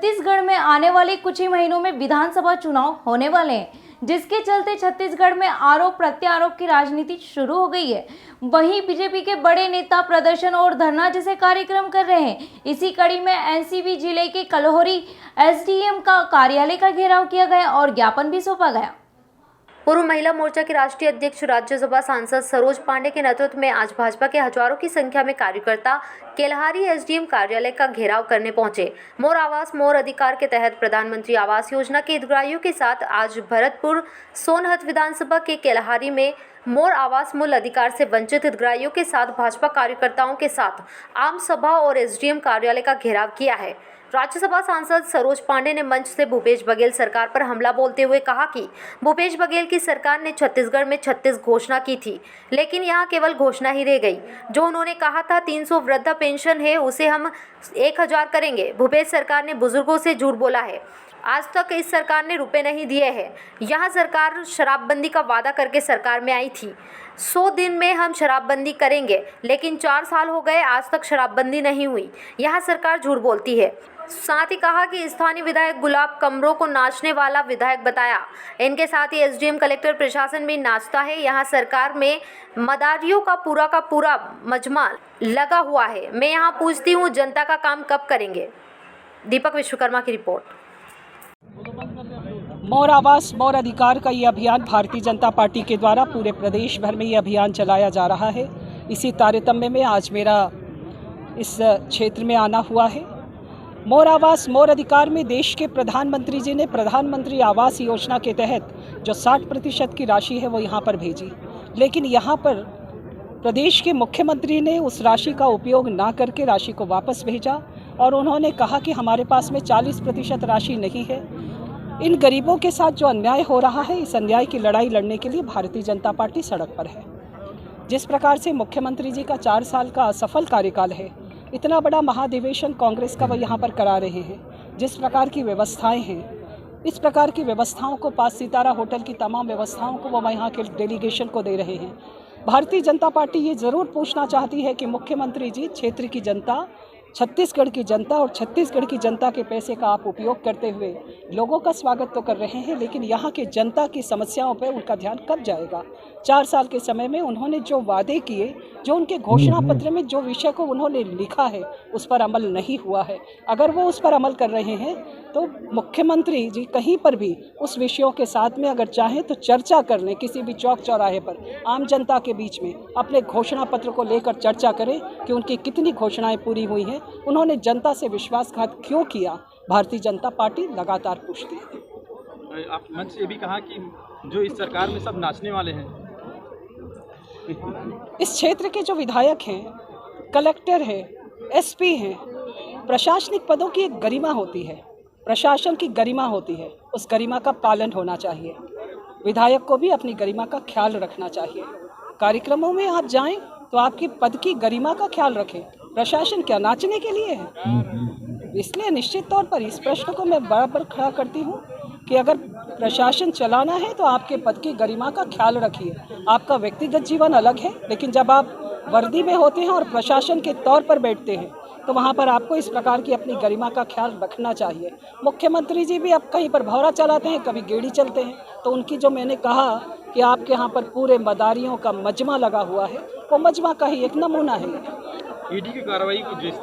छत्तीसगढ़ में आने वाले कुछ ही महीनों में विधानसभा चुनाव होने वाले हैं, जिसके चलते छत्तीसगढ़ में आरोप प्रत्यारोप की राजनीति शुरू हो गई है। वहीं बीजेपी के बड़े नेता प्रदर्शन और धरना जैसे कार्यक्रम कर रहे हैं। इसी कड़ी में एनसीबी जिले के कलहोरी एसडीएम का कार्यालय का घेराव किया गया और ज्ञापन भी सौंपा गया। पूर्व महिला मोर्चा की राष्ट्रीय अध्यक्ष राज्यसभा सांसद सरोज पांडे के नेतृत्व में आज भाजपा के हजारों की संख्या में कार्यकर्ता केल्हारी एसडीएम कार्यालय का घेराव करने पहुंचे। मोर आवास मोर अधिकार के तहत प्रधानमंत्री आवास योजना के हितग्राहियों के साथ आज भरतपुर सोनहत विधानसभा के केल्हारी में मोर आवास मूल अधिकार से वंचित हितग्राहियों के साथ भाजपा कार्यकर्ताओं के साथ आम सभा और एसडीएम कार्यालय का घेराव किया है। राज्यसभा सांसद सरोज पांडे ने मंच से भूपेश बघेल सरकार पर हमला बोलते हुए कहा कि भूपेश बघेल की सरकार ने छत्तीसगढ़ में 36 घोषणा की थी, लेकिन यहां केवल घोषणा ही रह गई। जो उन्होंने कहा था 300 वृद्धा पेंशन है, उसे हम 1000 करेंगे। भूपेश सरकार ने बुजुर्गों से झूठ बोला है। आज तक इस सरकार ने रुपए नहीं दिए हैं। यहाँ सरकार शराबबंदी का वादा करके सरकार में आई थी, 100 दिन में हम शराबबंदी करेंगे, लेकिन 4 साल हो गए, आज तक शराबबंदी नहीं हुई। यहाँ सरकार झूठ बोलती है। साथ ही कहा कि स्थानीय विधायक गुलाब कमरों को नाचने वाला विधायक बताया। इनके साथ ही एसडीएम कलेक्टर प्रशासन भी नाचता है। यहाँ सरकार में मदारियों का पूरा मजमा लगा हुआ है। मैं यहाँ पूछती हूँ, जनता का काम कब करेंगे? दीपक विश्वकर्मा की रिपोर्ट। मोर आवास मोर अधिकार का ये अभियान भारतीय जनता पार्टी के द्वारा पूरे प्रदेश भर में ये अभियान चलाया जा रहा है। इसी तारतम्य में आज मेरा इस क्षेत्र में आना हुआ है। मोर आवास मोर अधिकार में देश के प्रधानमंत्री जी ने प्रधानमंत्री आवास योजना के तहत जो 60% की राशि है वो यहाँ पर भेजी, लेकिन यहाँ पर प्रदेश के मुख्यमंत्री ने उस राशि का उपयोग ना करके राशि को वापस भेजा और उन्होंने कहा कि हमारे पास में 40% राशि नहीं है। इन गरीबों के साथ जो अन्याय हो रहा है, इस अन्याय की लड़ाई लड़ने के लिए भारतीय जनता पार्टी सड़क पर है। जिस प्रकार से मुख्यमंत्री जी का 4 साल का असफल कार्यकाल है, इतना बड़ा महाधिवेशन कांग्रेस का वो यहाँ पर करा रहे हैं। जिस प्रकार की व्यवस्थाएं हैं, इस प्रकार की व्यवस्थाओं को 5 सितारा होटल की तमाम व्यवस्थाओं को वो यहाँ के डेलीगेशन को दे रहे हैं। भारतीय जनता पार्टी ये ज़रूर पूछना चाहती है कि मुख्यमंत्री जी, क्षेत्र की जनता, छत्तीसगढ़ की जनता और छत्तीसगढ़ की जनता के पैसे का आप उपयोग करते हुए लोगों का स्वागत तो कर रहे हैं, लेकिन यहाँ की जनता की समस्याओं पर उनका ध्यान कब जाएगा? 4 साल के समय में उन्होंने जो वादे किए, जो उनके घोषणा पत्र में जो विषय को उन्होंने लिखा है, उस पर अमल नहीं हुआ है। अगर वो उस पर अमल कर रहे हैं तो मुख्यमंत्री जी कहीं पर भी उस विषयों के साथ में अगर चाहें तो चर्चा कर लें, किसी भी चौक चौराहे पर आम जनता के बीच में अपने घोषणा पत्र को लेकर चर्चा करें कि उनकी कितनी घोषणाएं पूरी हुई हैं, उन्होंने जनता से विश्वासघात क्यों किया। भारतीय जनता पार्टी लगातार पूछती है। आप मंच से भी कहा कि जो इस सरकार में सब नाचने वाले हैं। इस क्षेत्र के जो विधायक हैं, कलेक्टर हैं, एसपी हैं, प्रशासनिक पदों की एक गरिमा होती है, प्रशासन की गरिमा होती है, उस गरिमा का पालन होना चाहिए। विधायक को भी अपनी गरिमा का ख्याल रखना चाहिए। कार्यक्रमों में आप जाएं तो आपकी पद की गरिमा का ख्याल रखें। प्रशासन क्या नाचने के लिए है? इसलिए निश्चित तौर पर इस प्रश्न को मैं बराबर खड़ा करती हूँ कि अगर प्रशासन चलाना है तो आपके पद की गरिमा का ख्याल रखिए। आपका व्यक्तिगत जीवन अलग है, लेकिन जब आप वर्दी में होते हैं और प्रशासन के तौर पर बैठते हैं तो वहाँ पर आपको इस प्रकार की अपनी गरिमा का ख्याल रखना चाहिए। मुख्यमंत्री जी भी अब कहीं पर भौरा चलाते हैं, कभी गेड़ी चलते हैं, तो उनकी जो मैंने कहा कि आपके यहाँ पर पूरे मदारियों का मजमा लगा हुआ है, वो मजमा का ही एक नमूना है। ईडी की कार्रवाई को जिस